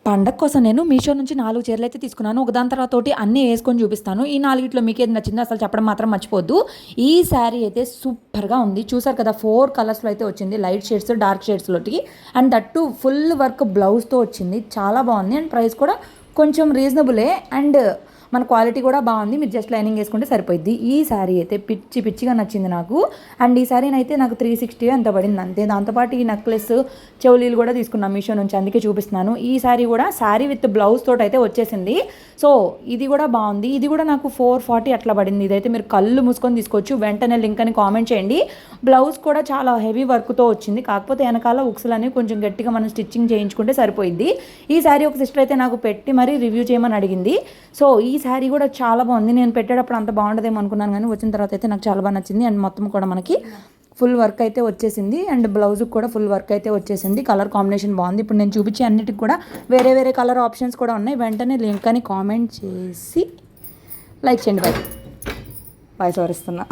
పండగ కోసం నేను మీషో నుంచి 4 చీరలు అయితే తీసుకున్నాను. ఒకదాని తర్వాత ఒకటి అన్నీ వేసుకొని చూపిస్తాను. ఈ 4గిట్లో మీకు ఏది నచ్చిందో అసలు చెప్పడం మాత్రం మర్చిపోద్దు. ఈ శారీ అయితే సూపర్గా ఉంది. చూసారు కదా 4 కలర్స్లో అయితే వచ్చింది. లైట్ షేడ్స్, డార్క్ షేడ్స్లోకి. అండ్ దట్టు ఫుల్ వర్క్ బ్లౌజ్తో వచ్చింది. చాలా బాగుంది. అండ్ ప్రైస్ కూడా కొంచెం రీజనబులే. అండ్ మన క్వాలిటీ కూడా బాగుంది. మీరు జస్ట్ లైనింగ్ వేసుకుంటే సరిపోద్ది. ఈ శారీ అయితే పిచ్చిగా నచ్చింది నాకు. అండ్ ఈ శారీని అయితే నాకు 360 అంత పడింది అంతే. దాంతోపాటు ఈ నెక్లెస్, చెవులీలు కూడా తీసుకున్నాను మీషో నుంచి, అందుకే చూపిస్తున్నాను. ఈ శారీ కూడా శారీ విత్ బ్లౌజ్ తోటి అయితే వచ్చేసింది. సో ఇది కూడా బాగుంది. ఇది కూడా నాకు 440 అట్లా పడింది. ఇదైతే మీరు కళ్ళు మూసుకొని తీసుకోవచ్చు. వెంటనే లింక్ అని కామెంట్ చేయండి. బ్లౌజ్ కూడా చాలా హెవీ వర్క్తో వచ్చింది. కాకపోతే వెనకాల ఉక్సులని కొంచెం గట్టిగా మనం స్టిచ్చింగ్ చేయించుకుంటే సరిపోయింది. ఈ శారీ ఒక సిస్టర్ అయితే నాకు పెట్టి మరీ రివ్యూ చేయమని అడిగింది. సో ఈ శారీ కూడా చాలా బాగుంది. నేను పెట్టేటప్పుడు అంత బాగుండదేమో అనుకున్నాను, కానీ వచ్చిన తర్వాత అయితే నాకు చాలా బాగా నచ్చింది. అండ్ మొత్తం కూడా మనకి ఫుల్ వర్క్ అయితే వచ్చేసింది. అండ్ బ్లౌజ్కి కూడా ఫుల్ వర్క్ అయితే వచ్చేసింది. కలర్ కాంబినేషన్ బాగుంది. ఇప్పుడు నేను చూపించే అన్నిటికి కూడా వేరే కలర్ ఆప్షన్స్ కూడా ఉన్నాయి. వెంటనే లింక్ అని కామెంట్ చేసి లైక్ చేయండి. బాయ్ వాయిస్ ఓవర్ ఇస్తున్నా.